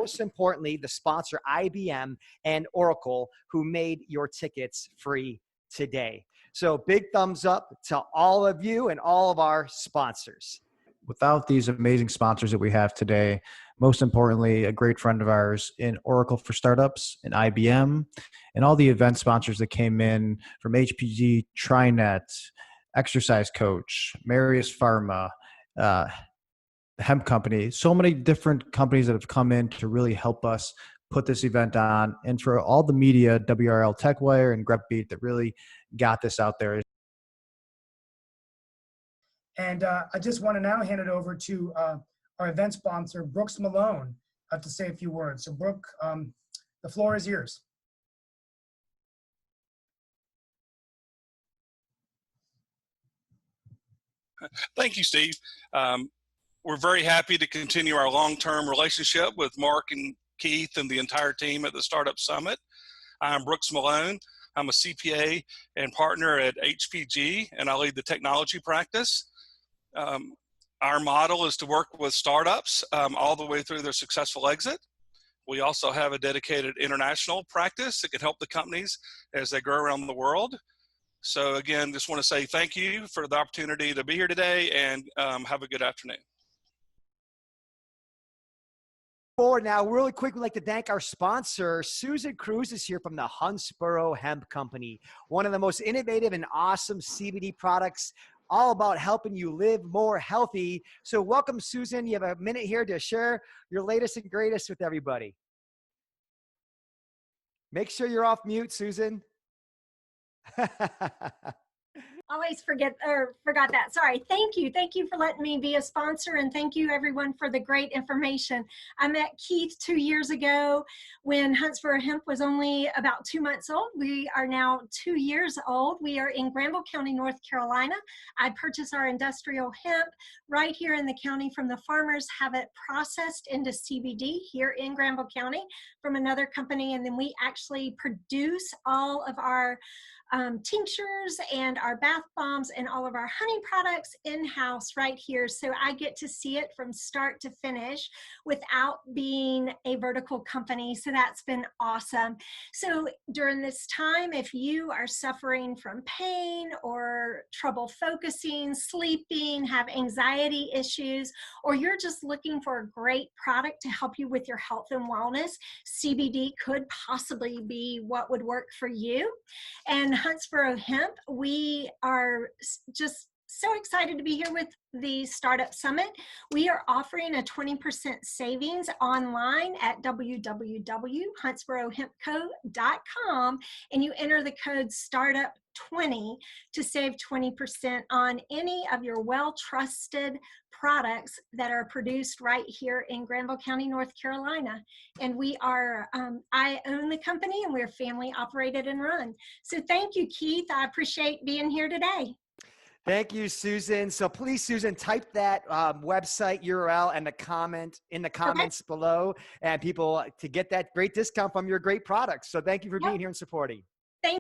most importantly, the sponsor IBM and Oracle, who made your tickets free today. So big thumbs up to all of you and all of our sponsors. Without these amazing sponsors that we have today, most importantly, a great friend of ours in Oracle for Startups and IBM, and all the event sponsors that came in from HPG, TriNet, Exercise Coach, Marius Pharma, Hemp Company, so many different companies that have come in to really help us put this event on, and for all the media, WRAL TechWire and GrepBeat, that really got this out there. And I just want to now hand it over to our event sponsor, Brooks Malone, to say a few words. So Brooke, the floor is yours. Thank you, Steve. We're very happy to continue our long-term relationship with Mark and Keith and the entire team at the Startup Summit. I'm Brooks Malone. I'm a CPA and partner at HPG, and I lead the technology practice. Our model is to work with startups all the way through their successful exit. We also have a dedicated international practice that can help the companies as they grow around the world. So again, just want to say thank you for the opportunity to be here today, and have a good afternoon. Now, really quick, we'd like to thank our sponsor. Susan Cruz is here from the Huntsboro Hemp Company, one of the most innovative and awesome CBD products, all about helping you live more healthy. So welcome, Susan. You have a minute here to share your latest and greatest with everybody. Make sure you're off mute, Susan. Always forgot that. Sorry. Thank you. Thank you for letting me be a sponsor, and thank you everyone for the great information. I met Keith 2 years ago when Huntsboro Hemp was only about 2 months old. We are now 2 years old. We are in Granville County, North Carolina. I purchased our industrial hemp right here in the county from the farmers, have it processed into CBD here in Granville County from another company, and then we actually produce all of our tinctures and our bath bombs and all of our honey products in-house right here. So I get to see it from start to finish without being a vertical company. So that's been awesome. So during this time, if you are suffering from pain or trouble focusing, sleeping, have anxiety issues, or you're just looking for a great product to help you with your health and wellness, CBD could possibly be what would work for you. And Huntsboro Hemp, we are just so excited to be here with the Startup Summit. We are offering a 20% savings online at www.huntsborohempco.com, and you enter the code STARTUP20 to save 20% on any of your well-trusted products that are produced right here in Granville County, North Carolina. And we are, I own the company, and we're family operated and run. So thank you, Keith. I appreciate being here today. Thank you, Susan. So please, Susan, type that website URL in the comments below, and people to get that great discount from your great products. So thank you for being here and supporting. Thank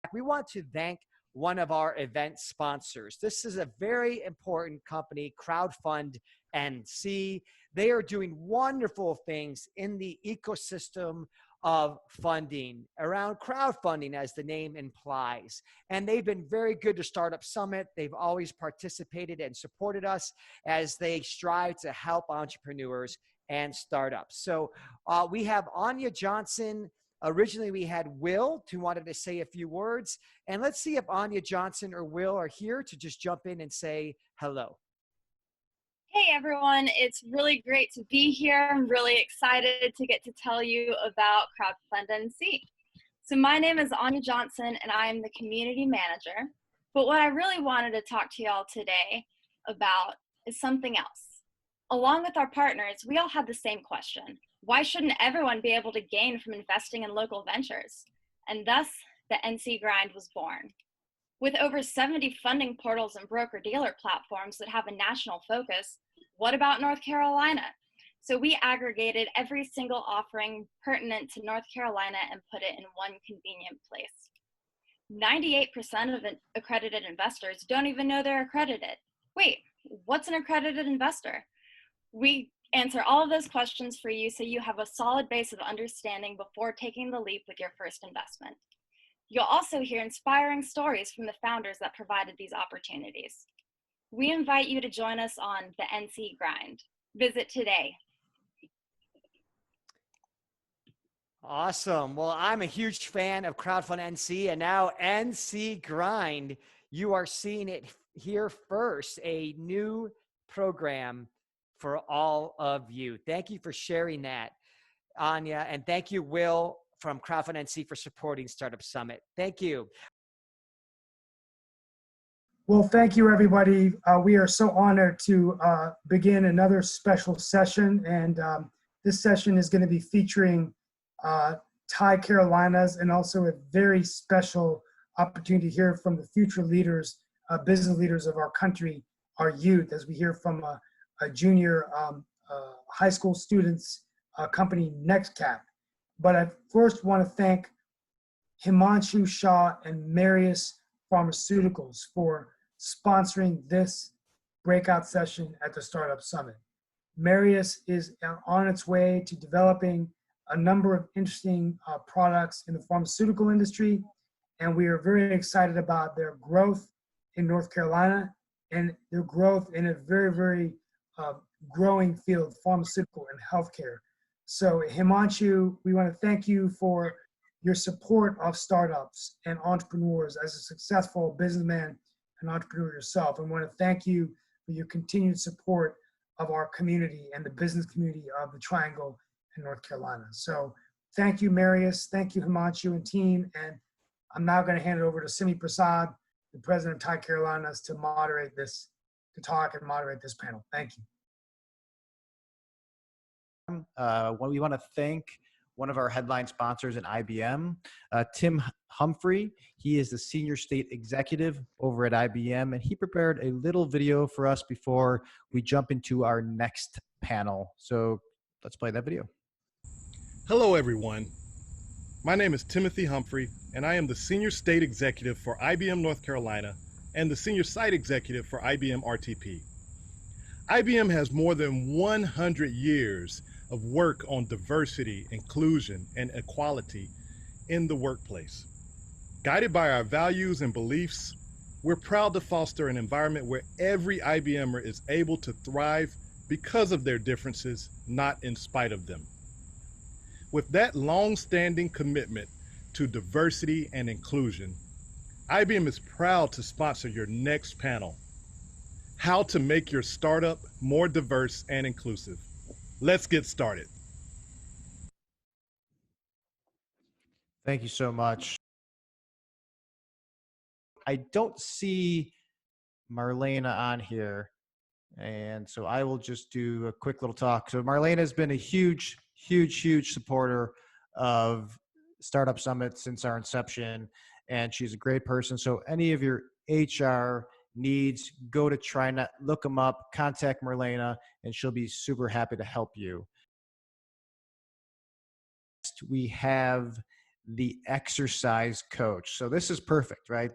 you. We want to thank one of our event sponsors. This is a very important company, CrowdfundNC. They are doing wonderful things in the ecosystem of funding around crowdfunding, as the name implies. And they've been very good to Startup Summit. They've always participated and supported us as they strive to help entrepreneurs and startups. So we have Anya Johnson. Originally, we had Will, who wanted to say a few words. And let's see if Anya Johnson or Will are here to just jump in and say hello. Hey everyone, it's really great to be here. I'm really excited to get to tell you about CrowdfundNC. So my name is Anya Johnson and I am the community manager. But what I really wanted to talk to y'all today about is something else. Along with our partners, we all had the same question. Why shouldn't everyone be able to gain from investing in local ventures? And thus, the NC Grind was born. With over 70 funding portals and broker-dealer platforms that have a national focus, what about North Carolina? So we aggregated every single offering pertinent to North Carolina and put it in one convenient place. 98% of accredited investors don't even know they're accredited. Wait, what's an accredited investor? We answer all of those questions for you so you have a solid base of understanding before taking the leap with your first investment. You'll also hear inspiring stories from the founders that provided these opportunities. We invite you to join us on the NC Grind. Visit today. Awesome. Well, I'm a huge fan of CrowdfundNC and now NC Grind. You are seeing it here first, a new program for all of you. Thank you for sharing that, Anya, and thank you, Will, from CrowdfundNC for supporting Startup Summit. Thank you. Well, thank you, everybody. We are so honored to begin another special session. And this session is going to be featuring Thai Carolinas and also a very special opportunity to hear from the future leaders, business leaders of our country, our youth, as we hear from a junior high school students company, NextCap. But I first want to thank Himanshu, Shah, and Marius Pharmaceuticals for sponsoring this breakout session at the Startup Summit. Marius is on its way to developing a number of interesting products in the pharmaceutical industry, and we are very excited about their growth in North Carolina and their growth in a very, very growing field, pharmaceutical and healthcare. So Himanshu, we want to thank you for your support of startups and entrepreneurs as a successful businessman and entrepreneur yourself. I want to thank you for your continued support of our community and the business community of the Triangle in North Carolina. So thank you, Marius. Thank you, Himanshu and team. And I'm now going to hand it over to Simi Prasad, the president of Thai Carolinas, to moderate this, to talk and moderate this panel. Thank you. We want to thank one of our headline sponsors at IBM, Tim Humphrey. He is the senior state executive over at IBM, and he prepared a little video for us before we jump into our next panel. So let's play that video. Hello, everyone. My name is Timothy Humphrey, and I am the senior state executive for IBM North Carolina and the senior site executive for IBM RTP. IBM has more than 100 years of work on diversity, inclusion, and equality in the workplace. Guided by our values and beliefs, we're proud to foster an environment where every IBMer is able to thrive because of their differences, not in spite of them. With that long-standing commitment to diversity and inclusion, IBM is proud to sponsor your next panel, How to Make Your Startup More Diverse and Inclusive. Let's get started. Thank you so much. I don't see Marlana on here, and so I will just do a quick little talk. So Marlana has been a huge supporter of Startup Summit since our inception, and she's a great person. So any of your HR needs, go to TriNet, look them up, contact Marlana, and she'll be super happy to help you. Next, we have the exercise coach. So this is perfect, right?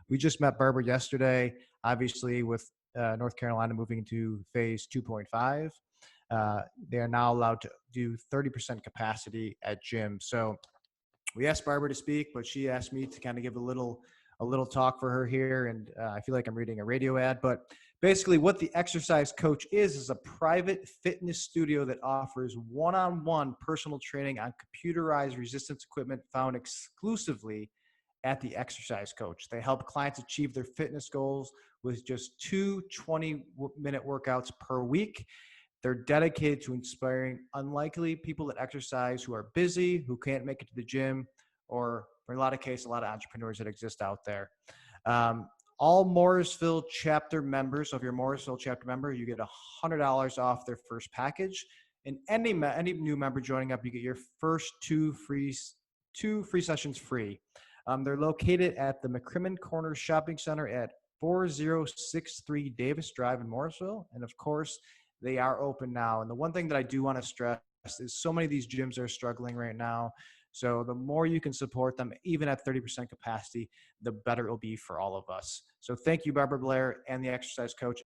We just met Barbara yesterday, obviously with North Carolina moving into phase 2.5. They are now allowed to do 30% capacity at gyms. So we asked Barbara to speak, but she asked me to kind of give a little talk for her here. And I feel like I'm reading a radio ad, but basically what the exercise coach is a private fitness studio that offers one-on-one personal training on computerized resistance equipment found exclusively at the exercise coach. They help clients achieve their fitness goals with just 2 20-minute workouts per week. They're dedicated to inspiring unlikely people that exercise who are busy, who can't make it to the gym, or for a lot of cases, a lot of entrepreneurs that exist out there. All Morrisville chapter members, so if you're a Morrisville chapter member, you get $100 off their first package. And any new member joining up, you get your first two free sessions free. They're located at the McCrimmon Corner Shopping Center at 4063 Davis Drive in Morrisville. And of course, they are open now. And the one thing that I do want to stress is so many of these gyms are struggling right now. So the more you can support them, even at 30% capacity, the better it will be for all of us. So thank you, Barbara, Blair, and the exercise coach.